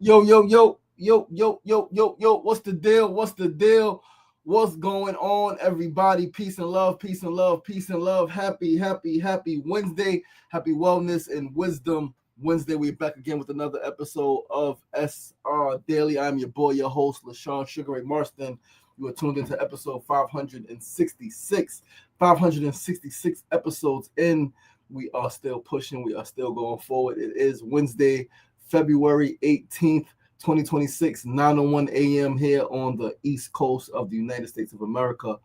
Yo, yo, yo, yo, yo, yo, yo, yo. What's the deal? What's the deal? What's going on, everybody? Peace and love, peace and love, peace and love. Happy Wednesday. Happy Wellness and Wisdom Wednesday. We're back again with another episode of SRDaily. I'm your boy, your host, LaShawn Sugar Ray Marston. You are tuned into episode 566. 566 episodes in. We are still pushing. We are still going forward. It is Wednesday, February 18th, 2026, 9:01 a.m. here on the East Coast of the United States of America.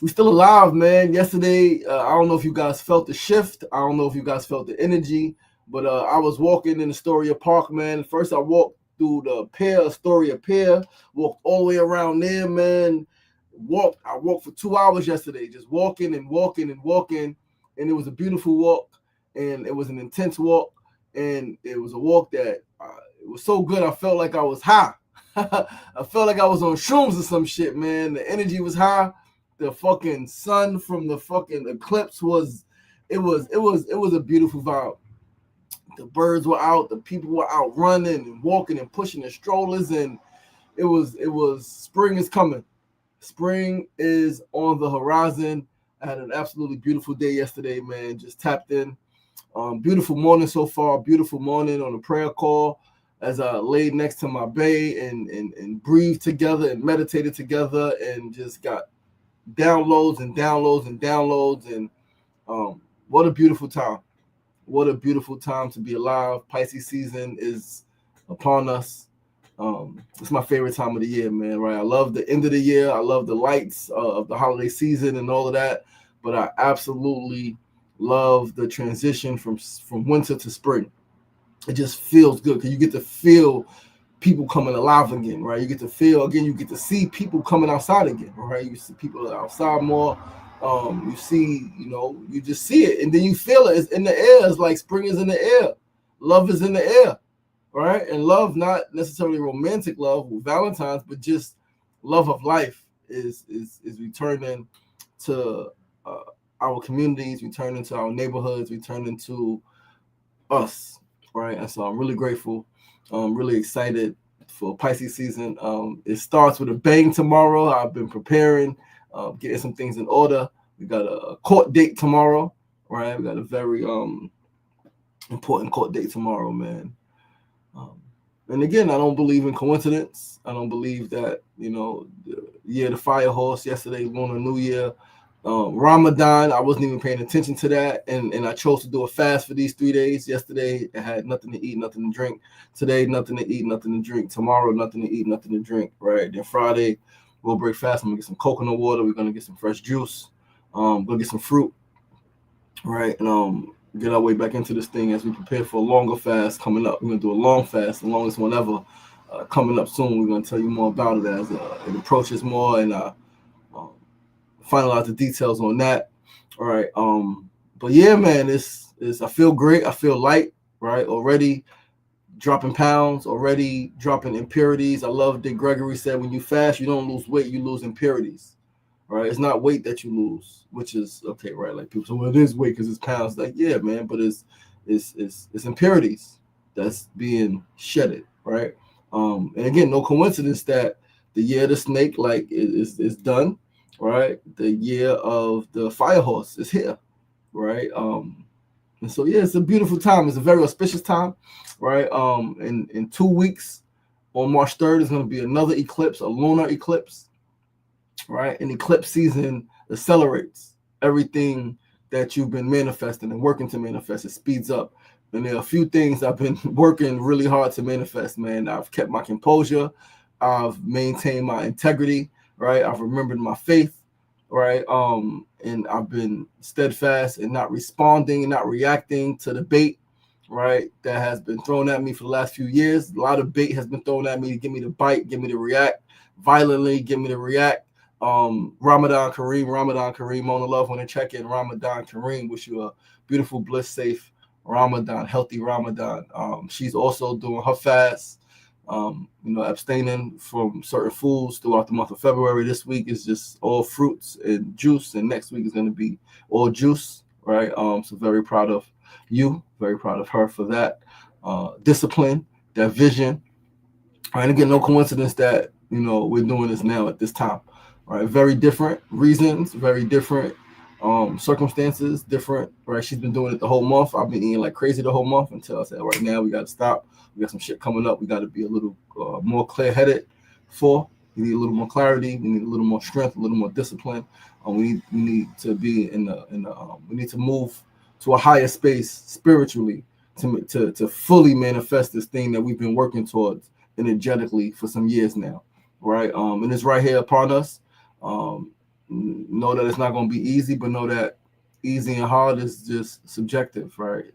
We're still alive, man. Yesterday, I don't know if you guys felt the shift. I don't know if you guys felt the energy, but I was walking in Astoria Park, man. First, I walked through the pier, Astoria Pier, walked all the way around there, man. I walked for 2 hours yesterday, just walking and walking and walking, and it was a beautiful walk, and it was an intense walk, and it was a walk that it was so good. I felt like I was high. I felt like I was on shrooms or some shit, man. The energy was high. The fucking sun from the fucking eclipse was a beautiful vibe. The birds were out, the people were out running and walking and pushing their strollers, and it was spring is coming. Spring is on the horizon. I had an absolutely beautiful day yesterday, man. Just tapped in. Beautiful morning so far. Beautiful morning on a prayer call as I laid next to my bay and breathed together and meditated together and just got downloads and downloads and downloads. And what a beautiful time. What a beautiful time to be alive. Pisces season is upon us. It's my favorite time of the year, man, right? I love the end of the year. I love the lights of the holiday season and all of that. But I absolutely love the transition from winter to spring. It just feels good because you get to feel people coming alive again, right? You get to feel again, you get to see people coming outside again, right? You see people outside more. You see, you just see it and then you feel it. It's in the air. It's like spring is in the air. Love is in the air, right? And love, not necessarily romantic love with Valentine's, but just love of life is returning to our communities, returning to our neighborhoods, returning to us, right? And so I'm really grateful. I'm really excited for Pisces season. It starts with a bang tomorrow. I've been preparing, getting some things in order. We got a court date tomorrow, right? We got a very important court date tomorrow, man. And again, I don't believe in coincidence. I don't believe that, the year of the fire horse, yesterday, Lunar New Year, Ramadan, I wasn't even paying attention to that, and I chose to do a fast for these 3 days. Yesterday, I had nothing to eat, nothing to drink. Today, nothing to eat, nothing to drink. Tomorrow, nothing to eat, nothing to drink, right? Then Friday, we'll break fast. I'm going to get some coconut water. We're going to get some fresh juice. Go get some fruit, right? And get our way back into this thing as we prepare for a longer fast coming up. We're going to do a long fast, the longest one ever, coming up soon. We're going to tell you more about it as it approaches more, and finalize the details on that. All right. But yeah, man, it's I feel great. I feel light, right? Already dropping pounds, already dropping impurities. I love that Gregory said when you fast, you don't lose weight, you lose impurities. Right? It's not weight that you lose, which is okay, right? Like people say, well, it is weight because it's pounds. Like, yeah, man, but it's impurities that's being shedded, right? And again, no coincidence that the year of the snake, like, is done. Right, the year of the fire horse is here, right? And so yeah, it's a beautiful time. It's a very auspicious time, right? In 2 weeks, on March 3rd, is going to be another eclipse, a lunar eclipse, right? And eclipse season accelerates everything that you've been manifesting and working to manifest. It speeds up. And there are a few things I've been working really hard to manifest, man. I've kept my composure. I've maintained my integrity. Right, I've remembered my faith, right, and I've been steadfast and not responding and not reacting to the bait, right, that has been thrown at me for the last few years. A lot of bait has been thrown at me to get me to bite, get me to react violently, get me to react. Ramadan Kareem, on the love when I check in. Ramadan Kareem, wish you a beautiful, bliss, safe Ramadan, healthy Ramadan. She's also doing her fast. Abstaining from certain foods throughout the month of February. This week is just all fruits and juice, and next week is going to be all juice, right? So very proud of you, very proud of her for that discipline, that vision, All right, again, no coincidence that we're doing this now at this time. All right, very different reasons, very different circumstances, different. Right, she's been doing it the whole month. I've been eating like crazy the whole month until I said, right now we got to stop. We got some shit coming up. We got to be a little more clear headed. For we need a little more clarity. We need a little more strength, a little more discipline. We need to be in the we need to move to a higher space spiritually to fully manifest this thing that we've been working towards energetically for some years now, right? And it's right here upon us. Know that it's not going to be easy, but know that easy and hard is just subjective, right?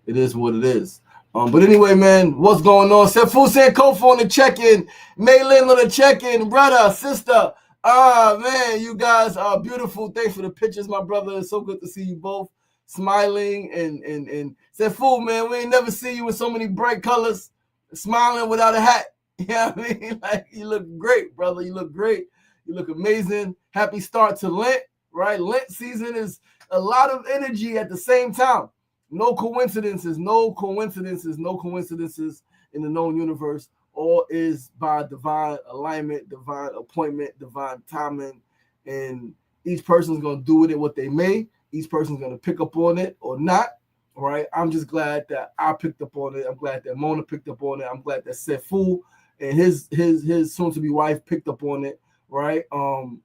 It is what it is. But anyway, man, what's going on? Sefu Sankofa on the check-in, Maylin on the check-in, brother, sister. Man, you guys are beautiful. Thanks for the pictures, my brother. It's so good to see you both smiling and Sefu, man, we ain't never seen you in so many bright colors, smiling without a hat. You know what I mean? Like, you look great, brother. You look great. You look amazing. Happy start to Lent, right? Lent season is a lot of energy at the same time. No coincidences, no coincidences, no coincidences in the known universe. All is by divine alignment, divine appointment, divine timing. And each person's going to do with it what they may. Each person's going to pick up on it or not. All right. I'm just glad that I picked up on it. I'm glad that Mona picked up on it. I'm glad that Sefu and his soon-to-be wife picked up on it, right?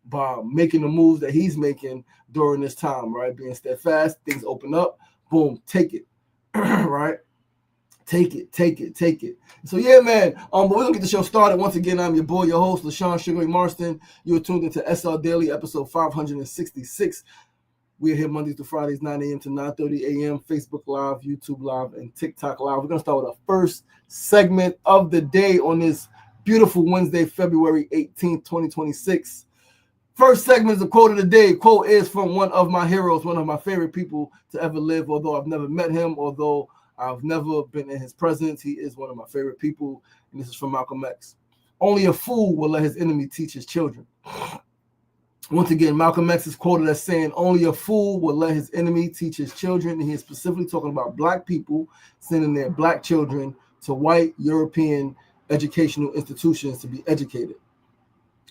By making the moves that he's making during this time, right? Being steadfast, things open up, boom, take it, right? Take it. So yeah, man. But we're gonna get the show started. Once again, I'm your boy, your host, LaShawn Sugary Marston. You're tuned into SRDaily, episode 566. We're here Mondays to Fridays, 9 a.m. to 9:30 a.m. Facebook Live, YouTube Live, and TikTok Live. We're gonna start with our first segment of the day on this beautiful Wednesday, February 18th, 2026. First segment is the quote of the day. Quote is from one of my heroes, one of my favorite people to ever live, although I've never met him, although I've never been in his presence. He is one of my favorite people, and this is from Malcolm X. Only a fool will let his enemy teach his children. Once again, Malcolm X is quoted as saying, only a fool will let his enemy teach his children. And he is specifically talking about black people sending their black children to white European educational institutions to be educated.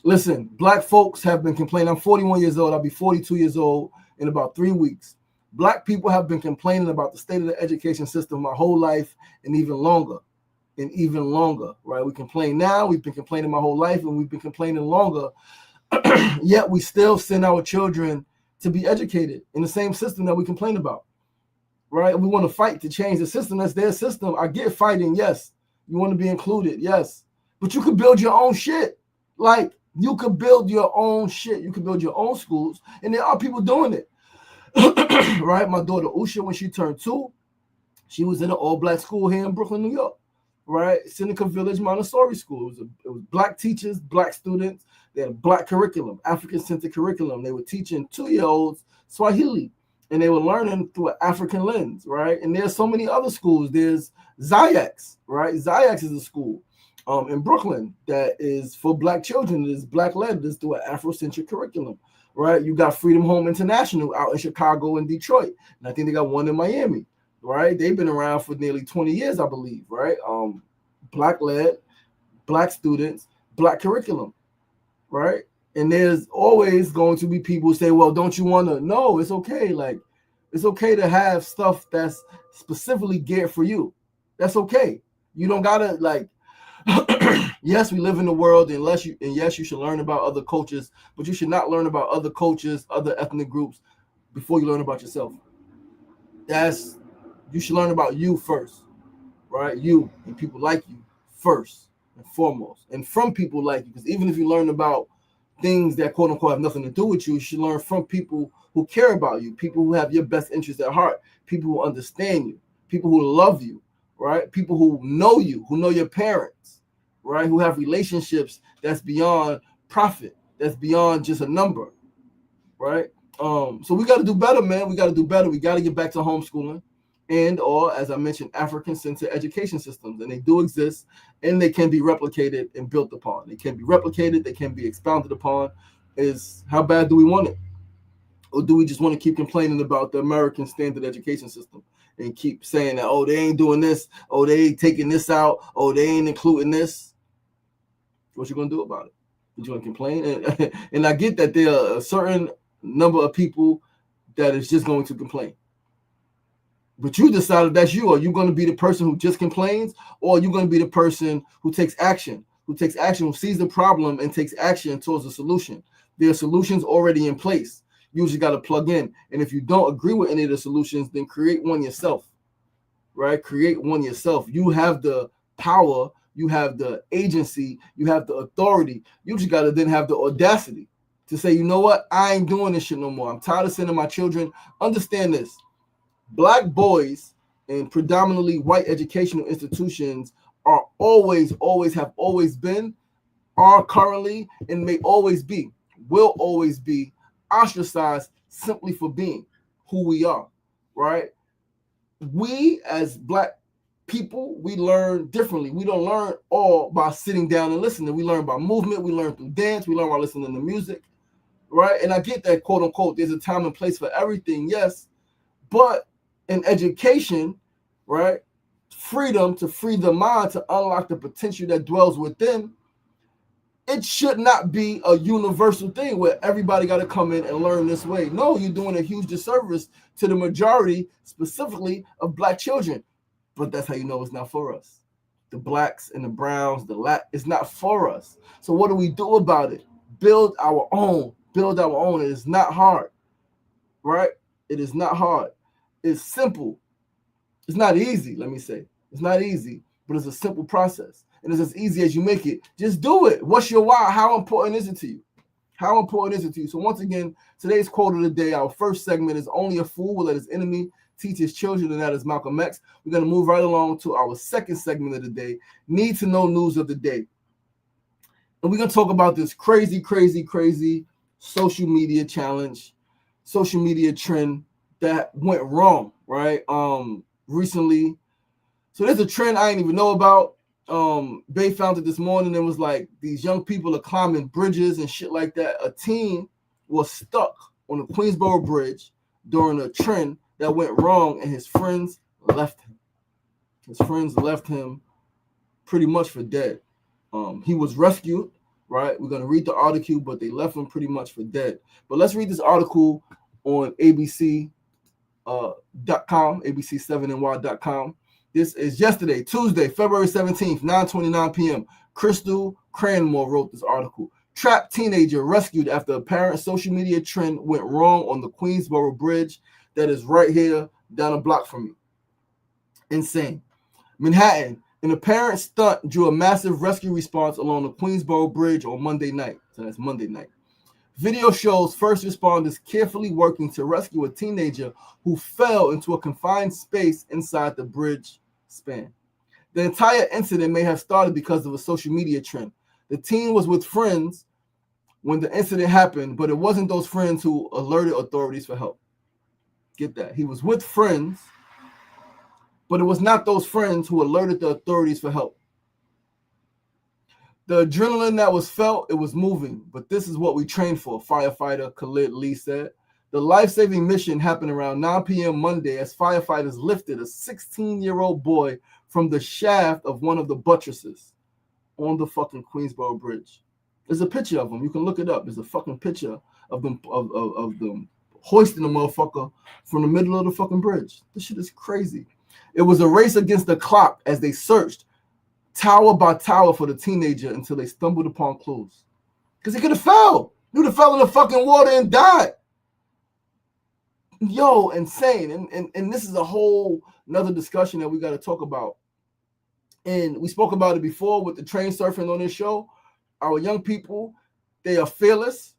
Listen, black folks have been complaining. I'm 41 years old. I'll be 42 years old in about 3 weeks. Black people have been complaining about the state of the education system my whole life and even longer, right? We complain now. We've been complaining my whole life, and we've been complaining longer. Yet we still send our children to be educated in the same system that we complain about, right? We want to fight to change the system. That's their system. I get fighting, yes. You want to be included, yes. But you could build your own shit. Like, you could build your own shit. You could build your own schools, and there are people doing it. Right? My daughter Usha, when she turned 2, she was in an all-black school here in Brooklyn, New York, right? Seneca Village Montessori School. It was black teachers, black students. They had a black curriculum, African-centered curriculum. They were teaching 2-year-olds Swahili, and they were learning through an African lens, right? And there's so many other schools. There's Zayax, right? Zayax is a school in Brooklyn that is for black children. It is black-led. It's through an Afrocentric curriculum, right? You got Freedom Home International out in Chicago and Detroit, and I think they got one in Miami, right? They've been around for nearly 20 years, I believe, right? Black-led, black students, black curriculum, right? And there's always going to be people who say, well, don't you want to? No, it's okay. Like, it's okay to have stuff that's specifically geared for you. That's okay. You don't gotta, like, yes, we live in the world, and yes, you should learn about other cultures, but you should not learn about other cultures, other ethnic groups before you learn about yourself. You should learn about you first, right? You and people like you first and foremost, and from people like you. Because even if you learn about things that quote unquote have nothing to do with you, you should learn from people who care about you, people who have your best interests at heart, people who understand you, people who love you, right? People who know you, who know your parents, right? Who have relationships that's beyond profit, that's beyond just a number, right? So we got to do better, man. We got to do better. We got to get back to homeschooling and, or as I mentioned, African-centered education systems. And they do exist, and they can be replicated and built upon. They can be replicated. They can be expounded upon. Is how bad do we want it? Or do we just want to keep complaining about the American standard education system and keep saying that, oh, they ain't doing this, oh, they ain't taking this out, oh, they ain't including this, What you gonna do about it? You gonna complain? And I get that there are a certain number of people that is just going to complain. But you decided that's you. Are you going to be the person who just complains, or are you going to be the person who takes action, who sees the problem and takes action towards a solution? There are solutions already in place. You just got to plug in. And if you don't agree with any of the solutions, then create one yourself, right? Create one yourself. You have the power, you have the agency, you have the authority. You just got to then have the audacity to say, you know what? I ain't doing this shit no more. I'm tired of sending my children. Understand this. Black boys in predominantly white educational institutions are always have always been, are currently, and may always be, will always be ostracized simply for being who we are, right? We as Black people, we learn differently. We don't learn all by sitting down and listening. We learn by movement. We learn through dance. We learn by listening to music, right? And I get that, quote unquote, there's a time and place for everything, yes, but in education, right, freedom to free the mind to unlock the potential that dwells within, it should not be a universal thing where everybody got to come in and learn this way. No, you're doing a huge disservice to the majority, specifically of Black children. But that's how you know it's not for us. The Blacks and the Browns, it's not for us. So what do we do about it? Build our own. Build our own. It is not hard, right? It is not hard. It's simple. It's not easy, let me say. It's not easy, but it's a simple process. And it's as easy as you make it. Just do it. What's your why? How important is it to you? How important is it to you? So once again, today's quote of the day, our first segment is, only a fool will let his enemy teach his children, and that is Malcolm X. We're going to move right along to our second segment of the day, need to know news of the day. And we're going to talk about this crazy social media challenge, social media trend that went wrong, right? Recently. So there's a trend I didn't even know about. Bay found it this morning and was like, these young people are climbing bridges and shit like that. A teen was stuck on the Queensboro Bridge during a trend that went wrong, and his friends left him. His friends left him pretty much for dead. He was rescued, right? We're going to read the article, but they left him pretty much for dead. But let's read this article on ABC.com, ABC7ny.com. This is yesterday, Tuesday, February 17th, 9:29 p.m. Crystal Cranmore wrote this article. Trapped teenager rescued after apparent social media trend went wrong on the Queensboro Bridge that is right here down a block from me. Insane. Manhattan, an apparent stunt drew a massive rescue response along the Queensboro Bridge on Monday night. So that's Monday night. Video shows first responders carefully working to rescue a teenager who fell into a confined space inside the bridge span. The entire incident may have started because of a social media trend. The teen was with friends when the incident happened, but it wasn't those friends who alerted authorities for help. Get that. He was with friends, but it was not those friends who alerted the authorities for help. The adrenaline that was felt, it was moving, but this is what we trained for, firefighter Khalid Lee said. The life-saving mission happened around 9 p.m. Monday as firefighters lifted a 16-year-old boy from the shaft of one of the buttresses on the fucking Queensboro Bridge. There's a picture of him. You can look it up. There's a fucking picture of them of them hoisting the motherfucker from the middle of the fucking bridge. This shit is crazy. It was a race against the clock as they searched tower by tower for the teenager until they stumbled upon clues. Because he could have fell. He would have fell in the fucking water and died. Yo, insane. And this is a whole another discussion that we got to talk about. And we spoke about it before with the train surfing on this show. Our young people, they are fearless.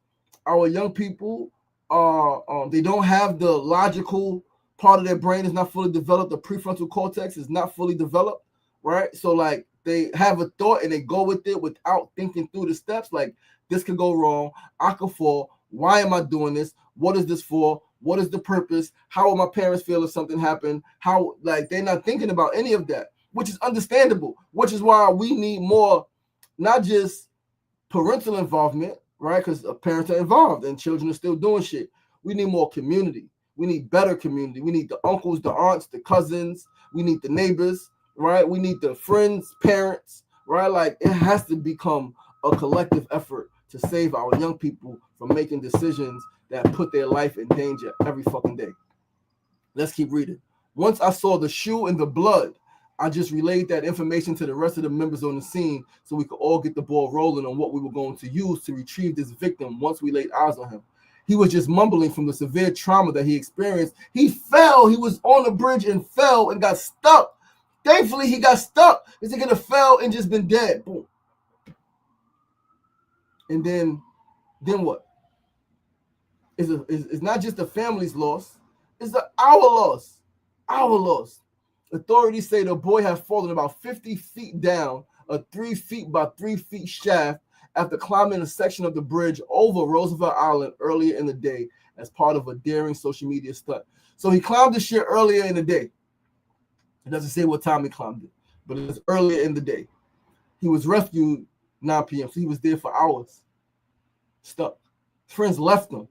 Our young people are they don't have the logical part of their brain is not fully developed. The prefrontal cortex is not fully developed, right? So like they have a thought and they go with it without thinking through the steps. Like, this could go wrong. I could fall. Why am I doing this? What is this for? What is the purpose? How will my parents feel if something happened? How, like, they're not thinking about any of that, which is understandable, which is why we need more, not just parental involvement, right? Because parents are involved and children are still doing shit. We need more community. We need better community. We need the uncles, the aunts, the cousins. We need the neighbors, right? We need the friends, parents, right? Like, it has to become a collective effort to save our young people from making decisions that put their life in danger every fucking day. Let's keep reading. Once I saw the shoe and the blood, I just relayed that information to the rest of the members on the scene so we could all get the ball rolling on what we were going to use to retrieve this victim once we laid eyes on him. He was just mumbling from the severe trauma that he experienced. He fell. He was on the bridge and fell and got stuck. Thankfully, he got stuck. This nigga fell and just been dead. Boom. And then what? It's not just the family's loss. It's our loss. Our loss. Authorities say the boy had fallen about 50 feet down a 3 feet by 3 feet shaft after climbing a section of the bridge over Roosevelt Island earlier in the day as part of a daring social media stunt. So he climbed the shit earlier in the day. It doesn't say what time he climbed it, but it was earlier in the day. He was rescued 9 p.m., so he was there for hours. Stuck. Friends left him.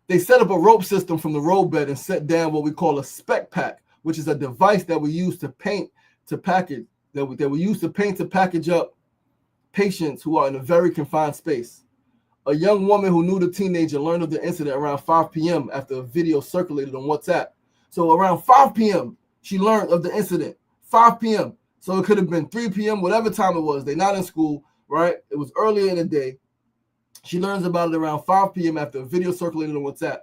They set up a rope system from the roadbed and set down what we call a spec pack, which is a device that we use to package up patients who are in a very confined space. A young woman who knew the teenager learned of the incident around 5 p.m. after a video circulated on WhatsApp. So around 5 p.m., she learned of the incident. 5 p.m. So it could have been 3 p.m., whatever time it was. They're not in school, right? It was earlier in the day. She learns about it around 5 p.m. after a video circulated on WhatsApp.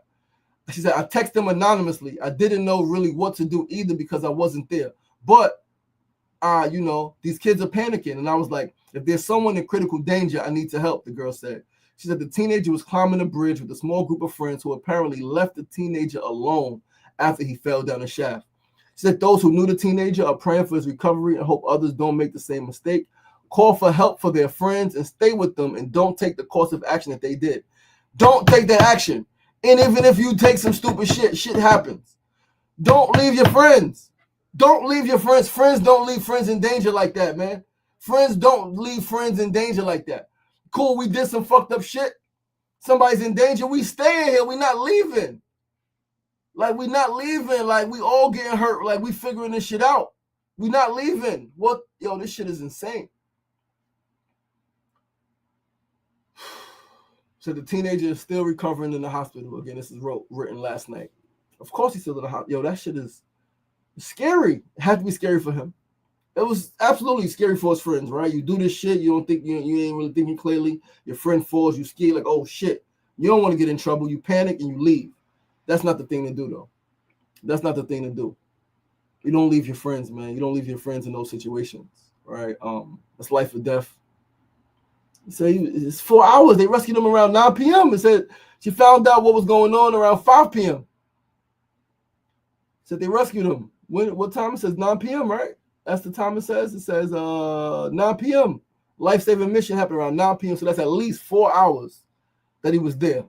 She said, I texted them anonymously. I didn't know really what to do either because I wasn't there. But, these kids are panicking. And I was like, if there's someone in critical danger, I need to help, the girl said. She said the teenager was climbing the bridge with a small group of friends who apparently left the teenager alone after he fell down the shaft. She said those who knew the teenager are praying for his recovery and hope others don't make the same mistake. Call for help for their friends and stay with them and don't take the course of action that they did. Don't take that action. And even if you take some stupid shit happens. Don't leave your friends. Don't leave your friends. Friends don't leave friends in danger like that, man. Friends don't leave friends in danger like that. Cool, we did some fucked up shit. Somebody's in danger. We staying here. We not leaving. Like, we not leaving. Like, we all getting hurt. Like, we figuring this shit out. We not leaving. What? Yo, this shit is insane. So the teenager is still recovering in the hospital. Again, this is written last night. Of course he's still in the hospital. Yo, that shit is scary. It had to be scary for him. It was absolutely scary for his friends, right? You do this shit, you don't think you ain't really thinking clearly. Your friend falls, you scared like, oh shit. You don't want to get in trouble. You panic and you leave. That's not the thing to do, though. That's not the thing to do. You don't leave your friends, man. You don't leave your friends in those situations, right? It's life or death. So it's 4 hours. They rescued him around 9 p.m. It said she found out what was going on around 5 p.m. Said they rescued him. What time? It says 9 p.m., right? That's the time it says. It says 9 p.m. Life-saving mission happened around 9 p.m. So that's at least 4 hours that he was there.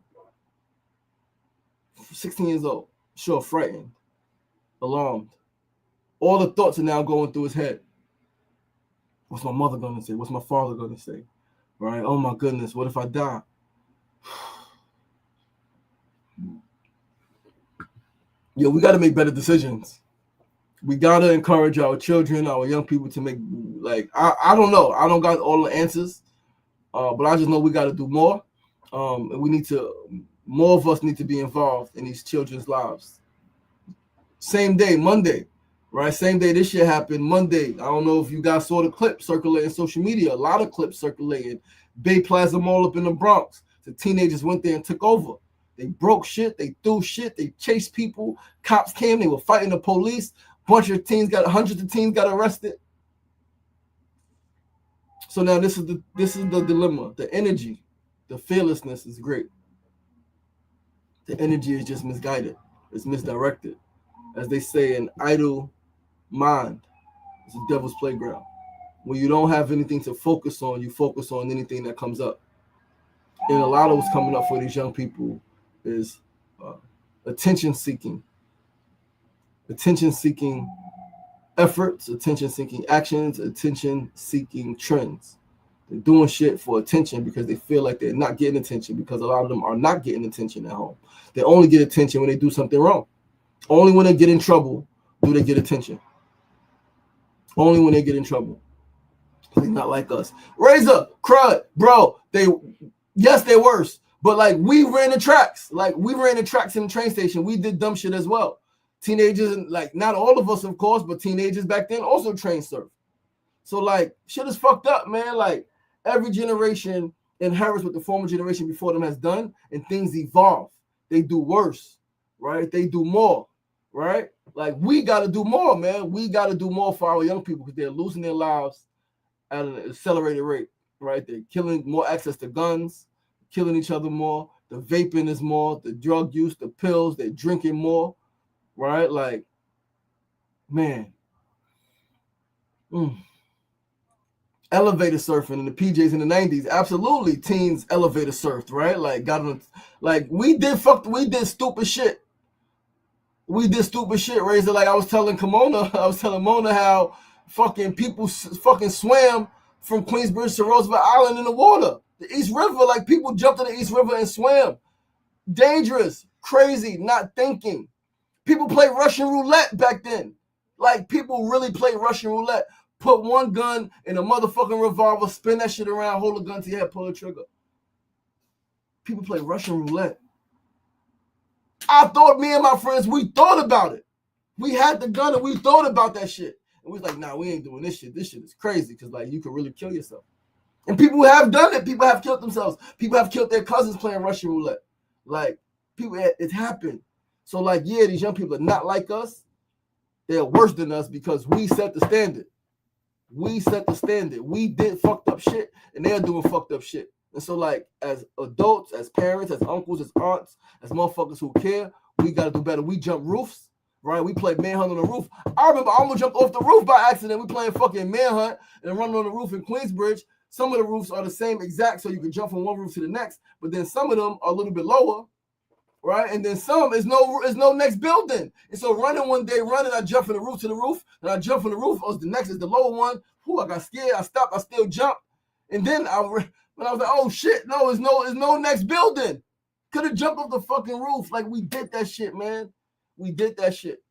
16 years old. Sure, frightened. Alarmed. All the thoughts are now going through his head. What's my mother going to say? What's my father going to say? Right? Oh my goodness. What if I die? Yo, we got to make better decisions. We got to encourage our children, our young people to make, like, I don't know. I don't got all the answers, but I just know we got to do more. And we need to, more of us need to be involved in these children's lives. Same day, Monday, right? Same day this shit happened, Monday. I don't know if you guys saw the clip circulating social media. A lot of clips circulating. Bay Plaza Mall up in the Bronx. The teenagers went there and took over. They broke shit. They threw shit. They chased people. Cops came. They were fighting the police. Hundreds of teens got arrested. So now this is the dilemma. The energy, the fearlessness is great. The energy is just misguided. It's misdirected. As they say, an idle mind is a devil's playground. When you don't have anything to focus on, you focus on anything that comes up. And a lot of what's coming up for these young people is attention-seeking efforts, attention-seeking actions, attention-seeking trends. They're doing shit for attention because they feel like they're not getting attention, because a lot of them are not getting attention at home. They only get attention when they do something wrong. Only when they get in trouble do they get attention. Only when they get in trouble. They not like us. Razor, crud, bro. They're worse. But like we ran the tracks. Like we ran the tracks in the train station. We did dumb shit as well. Teenagers, like not all of us, of course, but teenagers back then also train surf. So like shit is fucked up, man. Like every generation inherits what the former generation before them has done, and things evolve. They do worse, right? They do more, right? Like we got to do more, man. We got to do more for our young people because they're losing their lives at an accelerated rate, right? They're killing more access to guns, killing each other more. The vaping is more, the drug use, the pills, they're drinking more, right? Like, man. Elevator surfing in the PJs in the 90s. Absolutely, teens elevator surfed, right? Like, we did stupid shit. We did stupid shit, Razor. Like, I was telling Mona how fucking people fucking swam from Queensbridge to Roosevelt Island in the water. The East River, like people jumped in the East River and swam. Dangerous, crazy, not thinking. People played Russian roulette back then. Like people really played Russian roulette. Put one gun in a motherfucking revolver, spin that shit around, hold a gun to your head, pull the trigger. People play Russian roulette. I thought me and my friends, we thought about it. We had the gun and we thought about that shit. And we was like, nah, we ain't doing this shit. This shit is crazy because like you could really kill yourself. And people have done it. People have killed themselves. People have killed their cousins playing Russian roulette. Like people, it happened. So like, yeah, these young people are not like us. They're worse than us because we set the standard. We set the standard. We did fucked up shit, and they're doing fucked up shit. And so, like, as adults, as parents, as uncles, as aunts, as motherfuckers who care, we got to do better. We jump roofs, right? We play manhunt on the roof. I remember I almost jumped off the roof by accident. We playing fucking manhunt and running on the roof in Queensbridge. Some of the roofs are the same exact, so you can jump from one roof to the next, but then some of them are a little bit lower, right? And then some is no next building. And so running, I jump from the roof to the roof, and I jump from the roof. Oh, the next is the lower one. Whew, I got scared. I stopped. I still jumped. And then when I was like, oh shit, no, it's no next building. Could have jumped off the fucking roof. Like we did that shit, man. We did that shit.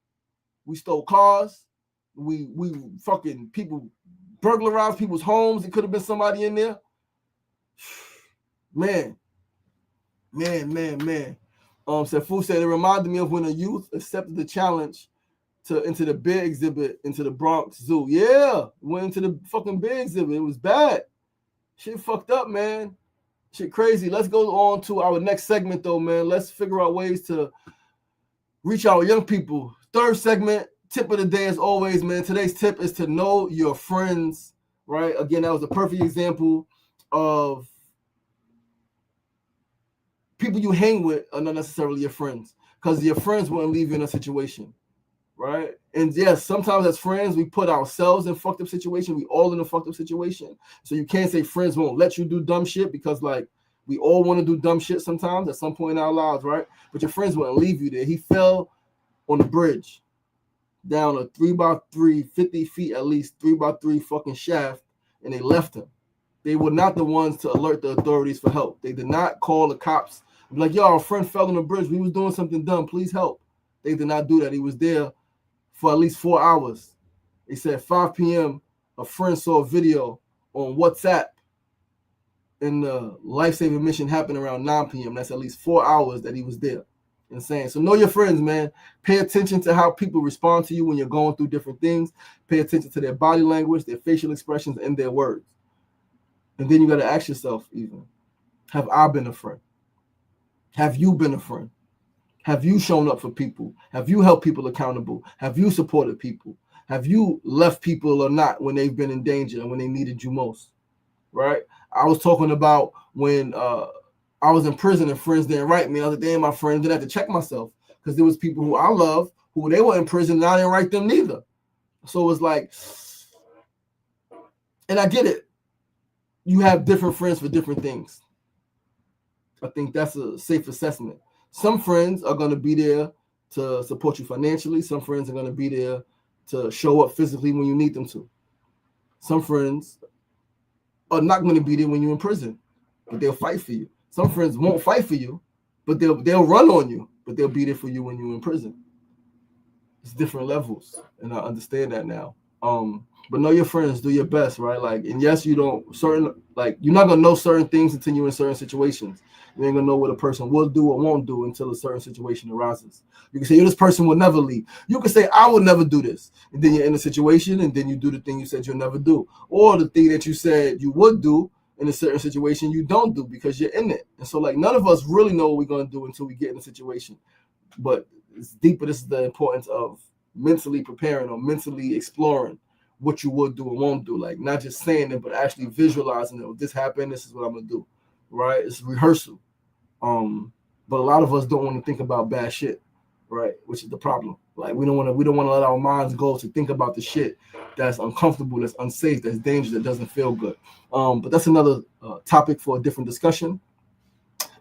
We stole cars. We fucking people burglarized people's homes. It could have been somebody in there. Man. Fu said it reminded me of when a youth accepted the challenge into the bear exhibit into the Bronx Zoo. Yeah, went into the fucking bear exhibit. It was bad. Shit fucked up, man. Shit crazy. Let's go on to our next segment, though, man. Let's figure out ways to reach our young people. Third segment, tip of the day, as always, man. Today's tip is to know your friends, right? Again, that was a perfect example of people you hang with are not necessarily your friends because your friends wouldn't leave you in a situation, right? And yes, sometimes as friends, we put ourselves in fucked up situation. We all in a fucked up situation. So you can't say friends won't let you do dumb shit because like we all want to do dumb shit sometimes at some point in our lives, right? But your friends wouldn't leave you there. He fell on the bridge down a 3x3, 50 feet at least, 3x3 fucking shaft, and they left him. They were not the ones to alert the authorities for help. They did not call the cops. Like, yo, our friend fell on the bridge. We was doing something dumb. Please help. They did not do that. He was there for at least 4 hours. They said 5 p.m., a friend saw a video on WhatsApp, and the life-saving mission happened around 9 p.m. That's at least 4 hours that he was there. Insane. So know your friends, man. Pay attention to how people respond to you when you're going through different things. Pay attention to their body language, their facial expressions, and their words. And then you got to ask yourself even, have I been a friend? Have you been a friend? Have you shown up for people? Have you held people accountable? Have you supported people? Have you left people or not when they've been in danger and when they needed you most? Right? I was talking about when I was in prison and friends didn't write me. The other day, my friends didn't have to check myself because there was people who I love who they were in prison and I didn't write them neither. So it was like, and I get it. You have different friends for different things. I think that's a safe assessment. Some friends are going to be there to support you financially. Some friends are going to be there to show up physically when you need them to. Some friends are not going to be there when you're in prison, but they'll fight for you. Some friends won't fight for you, but they'll run on you, but they'll be there for you when you're in prison. It's different levels, and I understand that now. But know your friends, do your best, right? Like, and yes, you don't you're not gonna know certain things until you're in certain situations. You ain't gonna know what a person will do or won't do until a certain situation arises. You can say, this person will never leave. You can say, I will never do this. And then you're in a situation and then you do the thing you said you'll never do. Or the thing that you said you would do in a certain situation, you don't do because you're in it. And so, like, none of us really know what we're gonna do until we get in a situation. But it's deeper. This is the importance of mentally preparing or mentally exploring what you would do and won't do. Like, not just saying it, but actually visualizing it. If this happened, this is what I'm gonna do. Right? It's rehearsal. But a lot of us don't want to think about bad shit, right? Which is the problem. Like, we don't want to let our minds go to think about the shit that's uncomfortable, that's unsafe, that's dangerous, that doesn't feel good. But that's another topic for a different discussion.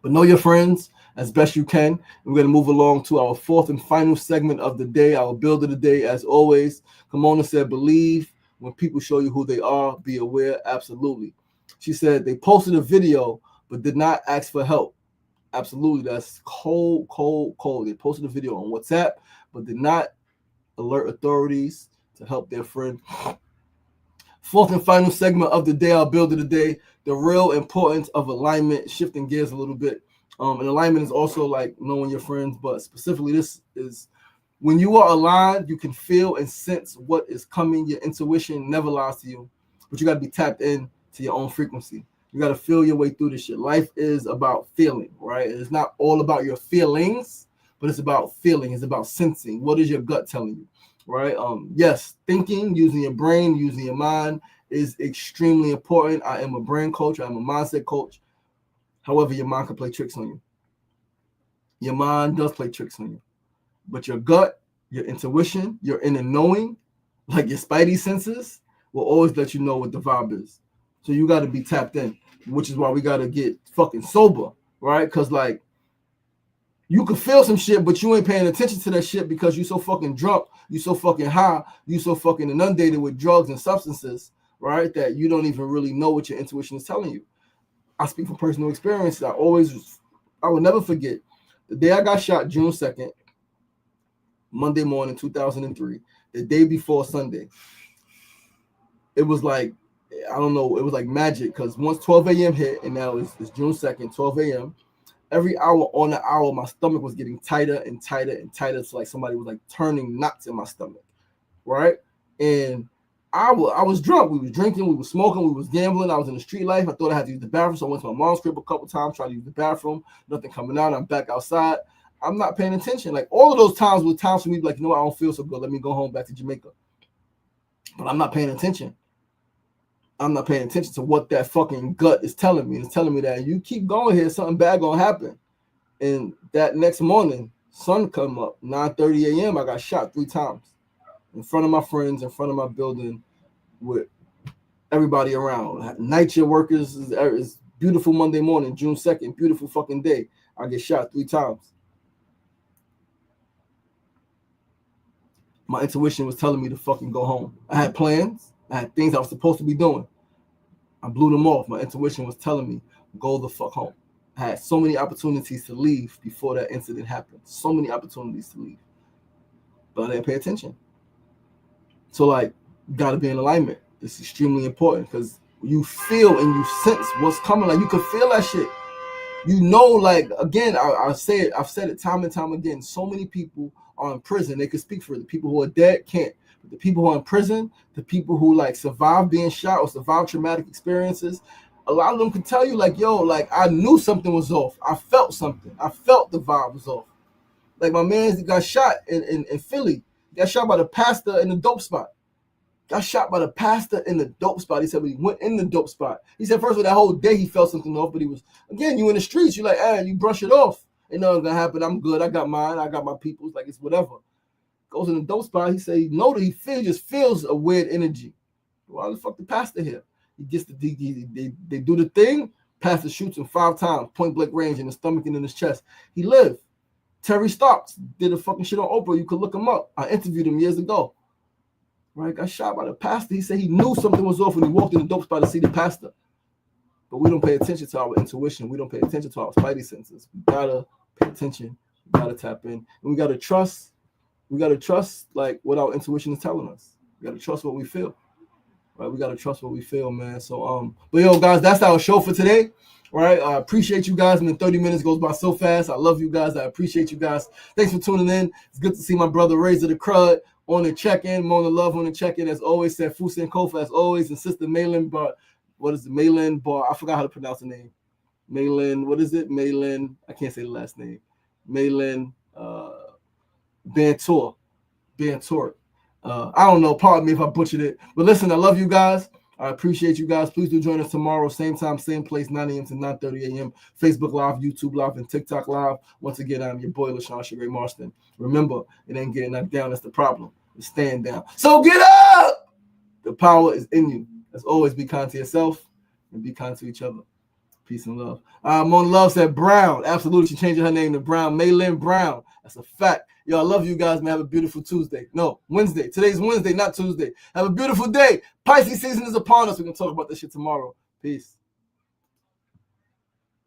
But know your friends as best you can. And we're going to move along to our fourth and final segment of the day, our build of the day. As always, Kimona said, believe when people show you who they are, be aware. Absolutely. She said they posted a video but did not ask for help. Absolutely. That's cold. They posted a video on WhatsApp but did not alert authorities to help their friend. Fourth and final segment of the day, our build of the day, the real importance of alignment, shifting gears a little bit. And alignment is also like knowing your friends, but specifically this is when you are aligned, you can feel and sense what is coming. Your intuition never lies to you, but you got to be tapped in to your own frequency. You got to feel your way through this shit. Life is about feeling, right? It's not all about your feelings, but it's about feeling. It's about sensing. What is your gut telling you? Right? Yes, thinking, using your brain, using your mind is extremely important. I am a brain coach. I am a mindset coach. However, your mind can play tricks on you. Your mind does play tricks on you. But your gut, your intuition, your inner knowing, like your spidey senses, will always let you know what the vibe is. So you got to be tapped in, which is why we got to get fucking sober, right? Because, like, you could feel some shit, but you ain't paying attention to that shit because you so fucking drunk, you so fucking high, you so fucking inundated with drugs and substances, right? That you don't even really know what your intuition is telling you. I speak from personal experience. I will never forget the day I got shot, June 2nd, Monday morning, 2003, the day before Sunday. It was like, I don't know, it was like magic because once 12 a.m. hit, and now it's June 2nd, 12 a.m., every hour on the hour, my stomach was getting tighter and tighter and tighter. It's like somebody was like turning knots in my stomach, right? And I was drunk. We was drinking, we was smoking, we was gambling. I was in the street life. I thought I had to use the bathroom, so I went to my mom's crib a couple times, tried to use the bathroom. Nothing coming out. I'm back outside. I'm not paying attention. Like, all of those times were times for me to be like, I don't feel so good. Let me go home back to Jamaica. But I'm not paying attention. I'm not paying attention to what that fucking gut is telling me. It's telling me that you keep going here, something bad gonna happen. And that next morning, sun come up, 9:30 a.m. I got shot 3 times in front of my friends, in front of my building, with everybody around. Night shift workers. Is beautiful Monday morning, June 2nd, beautiful fucking day. I get shot 3 times. My intuition was telling me to fucking go home. I had plans. I had things I was supposed to be doing. I blew them off. My intuition was telling me, go the fuck home. I had so many opportunities to leave before that incident happened. So many opportunities to leave. But I didn't pay attention. So, like, you got to be in alignment. It's extremely important because you feel and you sense what's coming. Like, you can feel that shit. You know, like, again, I've said it time and time again. So many people are in prison. They could speak for it. The people who are dead can't. But the people who are in prison, the people who, like, survived being shot or survived traumatic experiences, a lot of them can tell you, like, yo, like, I knew something was off. I felt something. I felt the vibe was off. Like, my man got shot in Philly. He got shot by the pastor in the dope spot. Got shot by the pastor in the dope spot. He said when he went in the dope spot, he said first of all, that whole day he felt something off, but he was, again, you in the streets, you're like, you brush it off. Ain't nothing gonna happen. I'm good. I got mine. I got my people's. Like, it's whatever. Goes in the dope spot. He said, he just feels a weird energy. Why the fuck the pastor here? He gets they do the thing. Pastor shoots him 5 times, point blank range, in the stomach and in his chest. He lived. Terry Starks did a fucking shit on Oprah. You could look him up. I interviewed him years ago. Right, got shot by the pastor. He said he knew something was off when he walked in the dope spot to see the pastor. But we don't pay attention to our intuition. We don't pay attention to our spidey senses. We gotta pay attention. We gotta tap in, and we gotta trust. We gotta trust, like, what our intuition is telling us. We got to trust what we feel. Right? We got to trust what we feel, man. So, but yo, guys, that's our show for today. Right? I appreciate you guys. 30 minutes goes by so fast. I love you guys. I appreciate you guys. Thanks for tuning in. It's good to see my brother Razor the Crud on the check-in. Mona Love on the check-in. As always, said Fusen Kofa, as always, and Sister Malin Bar. What is it? Malin Bar. I forgot how to pronounce the name. Malin, what is it? Malin, I can't say the last name. Malin Bantor. I don't know. Pardon me if I butchered it. But listen, I love you guys. I appreciate you guys. Please do join us tomorrow, same time, same place, 9 a.m. to 9:30 a.m. Facebook Live, YouTube Live, and TikTok Live. Once again, I'm your boy, LaShawn Sheree Marston. Remember, it ain't getting knocked down. That's the problem. It's staying down. So get up! The power is in you. As always, be kind to yourself and be kind to each other. Peace and love. Mona Love said Brown. Absolutely. She changed her name to Brown. Maylin Brown. That's a fact. Yo, I love you guys, man. Have a beautiful Tuesday. No, Wednesday. Today's Wednesday, not Tuesday. Have a beautiful day. Pisces season is upon us. We can talk about this shit tomorrow. Peace.